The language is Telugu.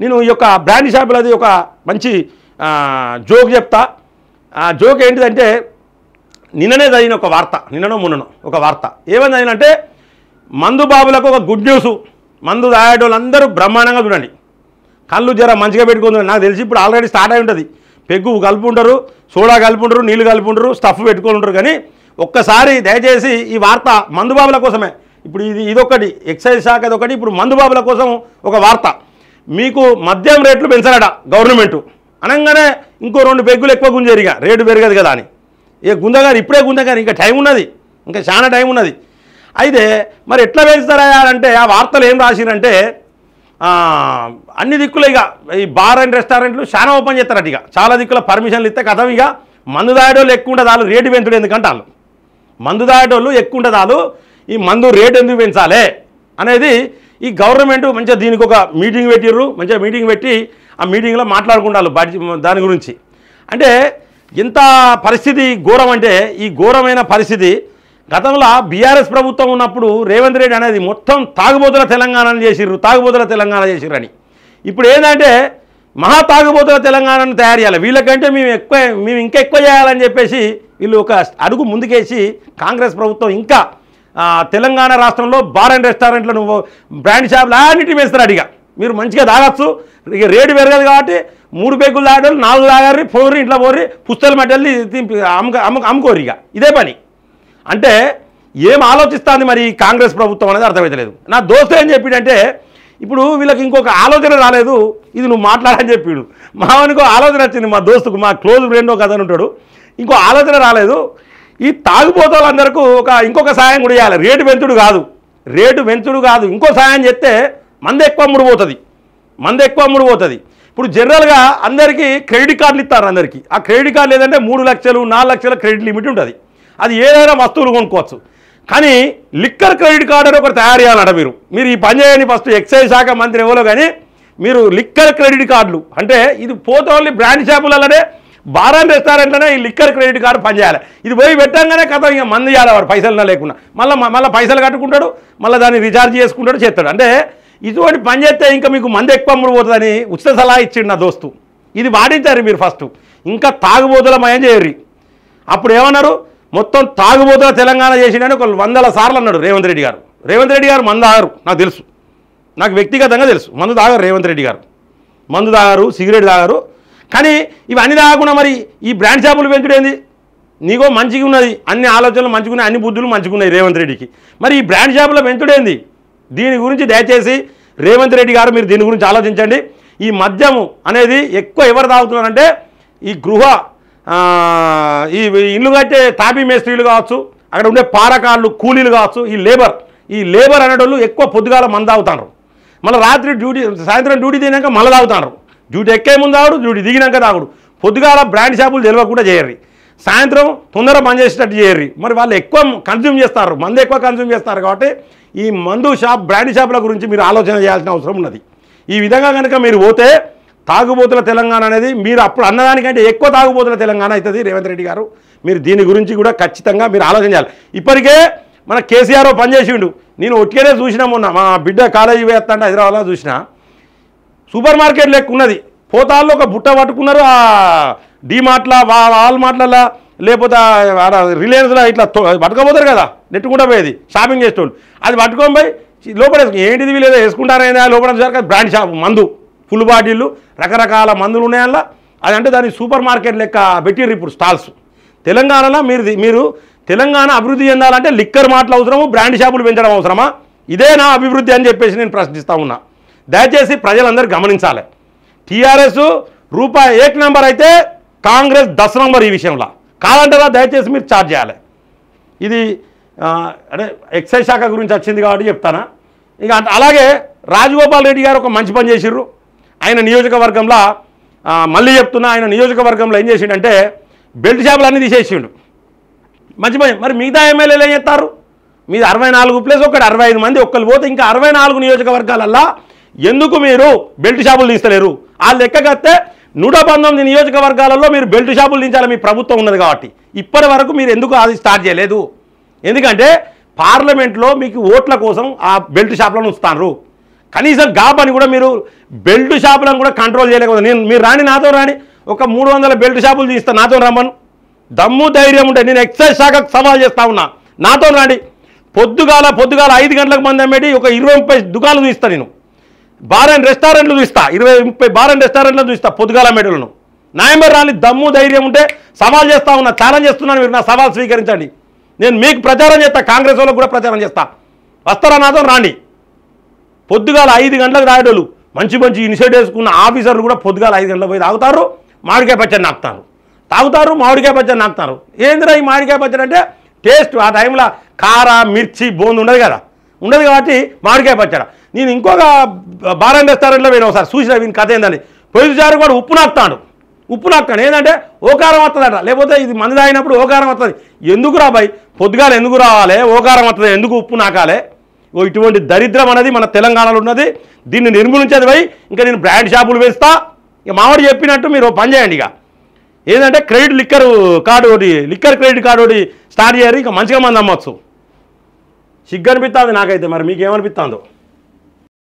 నేను ఈ యొక్క బ్రాండ్ షాపులది ఒక మంచి జోక్ చెప్తా. ఆ జోక్ ఏంటిదంటే నిన్ననే చదివిన ఒక వార్త, నిన్ననో మొన్ననో ఒక వార్త ఏమని చదివినంటే మందు బాబులకు ఒక గుడ్ న్యూస్. మందు తాగేటోళ్ళందరూ బ్రహ్మాండంగా చూడండి, కళ్ళు జర మంచిగా పెట్టుకుంటారు. నాకు తెలిసి ఇప్పుడు ఆల్రెడీ స్టార్ట్ అయి ఉంటుంది. పెగ్గు కలుపుంటారు, సోడా కలుపుంటారు, నీళ్ళు కలుపుంటారు, స్టఫ్ పెట్టుకొని ఉంటారు. కానీ ఒక్కసారి దయచేసి ఈ వార్త మందుబాబుల కోసమే. ఇప్పుడు ఇదొకటి ఎక్సైజ్ శాఖ అదొకటి, ఇప్పుడు మందుబాబుల కోసం ఒక వార్త. మీకు మద్యం రేట్లు పెంచారట గవర్నమెంటు అనగానే ఇంకో 2 పెగ్గులు ఎక్కువ గుంజేరిగా రేటు పెరగదు కదా అని. ఇక గుందగారు ఇప్పుడే గుందగారు, ఇంకా టైం ఉన్నది, ఇంకా చాలా టైం ఉన్నది. అయితే మరి ఎట్లా పెంచుతారా అంటే ఆ వార్తలు ఏం రాసిరంటే అన్ని దిక్కులు ఇక ఈ బార్ అండ్ రెస్టారెంట్లు చాలా ఓపెన్ చేస్తారట. ఇక చాలా దిక్కుల పర్మిషన్లు ఇస్తే కథం ఇక మందు తాగేటోళ్ళు ఎక్కువ ఉంటుంది వాళ్ళు రేటు పెంచుడు ఎందుకంటే వాళ్ళు మందు తాగేటోళ్ళు ఎక్కువ ఉంటుంది వాళ్ళు ఈ మందు రేటు ఎందుకు పెంచాలి అనేది ఈ గవర్నమెంట్ మంచిగా దీనికి ఒక మీటింగ్ పెట్టిర్రు. మంచిగా మీటింగ్ పెట్టి ఆ మీటింగ్లో మాట్లాడుకుంటారు దాని గురించి. అంటే ఎంత పరిస్థితి ఘోరం అంటే ఈ ఘోరమైన పరిస్థితి గతంలో బీఆర్ఎస్ ప్రభుత్వం ఉన్నప్పుడు రేవంత్ రెడ్డి అనేది మొత్తం తాగుబోతుల తెలంగాణను చేసిర్రు, తాగుబోతుల తెలంగాణ చేసిర్రని. ఇప్పుడు ఏంటంటే మహా తాగుబోతుల తెలంగాణను తయారు చేయాలి. వీళ్ళకంటే మేము ఇంకా ఎక్కువ చేయాలని చెప్పేసి వీళ్ళు ఒక అడుగు ముందుకేసి కాంగ్రెస్ ప్రభుత్వం ఇంకా తెలంగాణ రాష్ట్రంలో బార్ అండ్ రెస్టారెంట్లను బ్రాండ్ షాపులు అన్నిటి వేస్తారు. అడిగా మీరు మంచిగా తాగొచ్చు, ఇక రేటు పెరగదు కాబట్టి 3 పెగ్గులు తాగడం 4 తాగారి పోరి ఇంట్లో పోరి పుస్తలు మట్టెల్ని అమ్ముకోరు. ఇక ఇదే పని. అంటే ఏం ఆలోచిస్తుంది మరి కాంగ్రెస్ ప్రభుత్వం అనేది అర్థమవుతలేదు. నా దోస్తు ఏం చెప్పిండంటే ఇప్పుడు వీళ్ళకి ఇంకొక ఆలోచన రాలేదు, ఇది నువ్వు మాట్లాడని చెప్పాడు. మావనికో ఆలోచన వచ్చింది, మా దోస్తుకు, మా క్లోజ్ ఫ్రెండ్ ఒక అతను ఉంటాడు, ఇంకో ఆలోచన రాలేదు. ఈ తాగుబోతులందరికీ ఇంకొక సాయం కూడా చేయాలి. రేటు పెంచుడు కాదు, ఇంకో సాయం చేస్తే మంది ఎక్కువ అమ్ముడు పోతుంది. ఇప్పుడు జనరల్గా అందరికీ క్రెడిట్ కార్డులు ఇస్తారు. అందరికీ ఆ క్రెడిట్ కార్డు లేదంటే 3 లక్షలు 4 లక్షల క్రెడిట్ లిమిట్ ఉంటుంది. అది ఏదైనా వస్తువులు కొనుక్కోవచ్చు. కానీ లిక్కర్ క్రెడిట్ కార్డు అని ఒకటి తయారు చేయాలట. మీరు ఈ పని చేయండి. ఫస్ట్ ఎక్సైజ్ శాఖ మంత్రి ఎవరో కానీ మీరు లిక్కర్ క్రెడిట్ కార్డులు అంటే ఇది పోతే ఓన్లీ బ్రాండ్ షాపులలోనే బార్ అండ్ రెస్టారెంట్లోనే ఈ లిక్కర్ క్రెడిట్ కార్డు పనిచేయాలి. ఇది పోయి పెట్టంగానే కథ ఇక మంది చేయాలి వాడు పైసలు లేకుండా. మళ్ళీ పైసలు కట్టుకుంటాడు, మళ్ళీ దాన్ని రీఛార్జ్ చేసుకుంటాడు, చేస్తాడు. అంటే ఇటువంటి పని చేస్తే ఇంకా మీకు మంది ఎక్కువ అమ్ముడు పోతుందని ఉచిత సలహా ఇచ్చిండు నా దోస్తు. ఇది వాడించారు మీరు ఫస్ట్. ఇంకా తాగుబోతుల మయం చేయర్రి. అప్పుడు ఏమన్నారు, మొత్తం తాగుబోతుల తెలంగాణ చేసిండని ఒక 100 సార్లు అన్నాడు రేవంత్ రెడ్డి గారు. రేవంత్ రెడ్డి గారు మందు తాగరు, నాకు తెలుసు, నాకు వ్యక్తిగతంగా తెలుసు. మందు తాగరు రేవంత్ రెడ్డి గారు, మందు తాగరు, సిగరెట్ తాగరు. కానీ ఇవన్నీ తాగకుండా మరి ఈ బ్రాండ్ షాపులు పెంచుడేంది? నీకో మంచిగా ఉన్నది, అన్ని ఆలోచనలు మంచిగా ఉన్నాయి, అన్ని బుద్ధులు మంచిగా ఉన్నాయి రేవంత్ రెడ్డికి. మరి ఈ బ్రాండ్ షాపులో పెంచుడేంది? దీని గురించి దయచేసి రేవంత్ రెడ్డి గారు మీరు దీని గురించి ఆలోచించండి. ఈ మద్యము అనేది ఎక్కువ ఎవరు తాగుతున్నారంటే ఈ ఈ ఇల్లు కట్టే తాపీ మేస్త్రీలు కావచ్చు, అక్కడ ఉండే పారకాళ్ళు కూలీలు కావచ్చు, ఈ లేబర్ అనేటోళ్ళు ఎక్కువ పొద్దుగాల మందు తాగుతారు. మళ్ళీ రాత్రి సాయంత్రం డ్యూటీ తినాక మళ్ళీ తాగుతారు. డ్యూటీ ఎక్కే ముందు తాగుడు, డ్యూటీ దిగినాక తాగుడు. పొద్దుగాల బ్రాండ్ షాపులు తెలియకుండా చేయర్రి, సాయంత్రం తొందరగా పని చేసేటట్టు చేయర్రి. మరి వాళ్ళు ఎక్కువ కన్జ్యూమ్ చేస్తారు, మందు ఎక్కువ కన్జ్యూమ్ చేస్తారు. కాబట్టి ఈ బ్రాండ్ షాపుల గురించి మీరు ఆలోచన చేయాల్సిన అవసరం ఉన్నది. ఈ విధంగా కనుక మీరు పోతే తాగుబోతుల తెలంగాణ అనేది మీరు అప్పుడు అన్నదానికంటే ఎక్కువ తాగుబోతుల తెలంగాణ అవుతుంది. రేవంత్ రెడ్డి గారు మీరు దీని గురించి కూడా ఖచ్చితంగా మీరు ఆలోచన చేయాలి. ఇప్పటికే మన కేసీఆర్ పనిచేసిండు. నేను ఒట్టిగానే చూసినా, మొన్న మా బిడ్డ కాలేజీ వేస్తా హైదరాబాద్లో చూసిన సూపర్ మార్కెట్ లెక్క ఉన్నది. పోతాల్లో ఒక బుట్ట పట్టుకున్నారు. ఆ డీమార్ట్ల వాల్మార్ట్లలో లేకపోతే రిలయన్స్లో ఇట్లా పట్టుకోపోతారు కదా, నెట్టుకుంటా పోయేది షాపింగ్ చేసేటోళ్ళు. అది పట్టుకొని పోయి లోపల ఏంటిది వీళ్ళు వేసుకుంటారైనా లోపల సరికి బ్రాండ్ షాప్ మందు ఫుల్ బాటిళ్ళు రకరకాల మందులు ఉన్నాయల్లా. అది అంటే దాన్ని సూపర్ మార్కెట్ లెక్క పెట్టిర్రు ఇప్పుడు స్టాల్స్. తెలంగాణలో మీరు తెలంగాణ అభివృద్ధి చెందాలంటే లిక్కర్ మాటలు అవసరము, బ్రాండ్ షాపులు పెంచడం అవసరమా? ఇదే నా అభివృద్ధి అని చెప్పేసి నేను ప్రశ్నిస్తూ ఉన్నా. దయచేసి ప్రజలందరూ గమనించాలి. టీఆర్ఎస్ రూపాయి 1 నంబర్ అయితే కాంగ్రెస్ 10 నంబర్. ఈ విషయంలో కాదంటారా? దయచేసి మీరు ఛార్జ్ చేయాలి. ఇది అంటే ఎక్సైజ్ శాఖ గురించి వచ్చింది కాబట్టి చెప్తానా. ఇక అలాగే రాజగోపాల్ రెడ్డి గారు ఒక మంచి పని చేసిర్రు. ఆయన నియోజకవర్గంలో మళ్ళీ చెప్తున్నా, ఆయన నియోజకవర్గంలో ఏం చేసిండంటే బెల్ట్ షాపులు అన్నీ తీసేసిండు. మంచి పని. మరి మిగతా ఎమ్మెల్యేలు ఏం చేస్తారు? మీది 64 ప్లస్ ఒకటి 65 మంది ఒక్కరు పోతే ఇంకా 64 నియోజకవర్గాలల్లో ఎందుకు మీరు బెల్ట్ షాపులు తీస్తలేరు? ఆ లెక్కగస్తే 119 నియోజకవర్గాలలో మీరు బెల్ట్ షాపులు దించాలి. మీ ప్రభుత్వం ఉన్నది కాబట్టి ఇప్పటి వరకు మీరు ఎందుకు అది స్టార్ట్ చేయలేదు? ఎందుకంటే పార్లమెంట్లో మీకు ఓట్ల కోసం ఆ బెల్ట్ షాపులను ఉంచుతారు. కనీసం గాబని కూడా మీరు బెల్ట్ షాపులను కూడా కంట్రోల్ చేయలేకపోతే మీరు రాని నాతో రాని ఒక 300 బెల్ట్ షాపులు తీస్తా నాతో రమ్మను దమ్ము ధైర్యం ఉంటే నేను ఎక్సైజ్ శాఖకు సవాల్ చేస్తా ఉన్నా నాతో రాండి పొద్దుగాల 5 గంటలకు మంది అమ్మేటి ఒక 20-30 దుకాణాలు చూస్తా నేను బార్ అండ్ రెస్టారెంట్లు చూస్తా 20-30 బార్ అండ్ రెస్టారెంట్లు చూస్తా పొద్దుగాల అమ్మేటలను నాయంబర్ రాని దమ్ము ధైర్యం ఉంటే సవాల్ చేస్తా ఉన్నా ఛాలెంజ్ చేస్తున్నాను మీరు నా సవాల్ స్వీకరించండి నేను మీకు ప్రచారం చేస్తా కాంగ్రెస్ వాళ్ళకు కూడా ప్రచారం చేస్తా వస్తారా నాతో రాండి పొద్దుగాల 5 గంటలకు రాయటోళ్ళు మంచి ఇనిషియేటివ్ వేసుకున్న ఆఫీసర్లు కూడా పొద్దుగాల 5 గంటలకు పోయి తాగుతారు మామిడికాయ పచ్చడి తాగుతారు మామిడికాయ పచ్చడి నాకుతారు ఏందిరా ఈ మామిడికాయ పచ్చడి అంటే టేస్ట్ ఆ టైంలో కార మిర్చి బోందు ఉండదు కదా ఉండదు కాబట్టి మామిడికాయ పచ్చడి నేను ఇంకొక బార్ అండ్ రెస్టారెంట్లో పోయినా ఒకసారి చూసిన వీని కథ ఏందని పోయిసారి కూడా ఉప్పు నాకుతాడు ఏంటంటే ఓకారం వస్తుందట లేకపోతే ఇది మంది తాగినప్పుడు ఓకారం వస్తుంది ఎందుకు రాబాయి పొద్దుగాల ఎందుకు రావాలి ఓకారం వస్తుంది ఎందుకు ఉప్పు నాకాలి ఇటువంటి దరిద్రం అనేది మన తెలంగాణలో ఉన్నది దీన్ని నిర్మూలించేది పోయి ఇంకా నేను బ్రాండ్ షాపులు వేస్తా ఇక మావాడు చెప్పినట్టు మీరు పని చేయండి ఇక ఏంటంటే లిక్కర్ క్రెడిట్ కార్డు ఒకటి స్టార్ట్ చేయరు ఇంకా మంచిగా మంది అమ్మచ్చు సిగ్గు అనిపిస్తుంది నాకైతే మరి మీకేమనిపిస్తుందో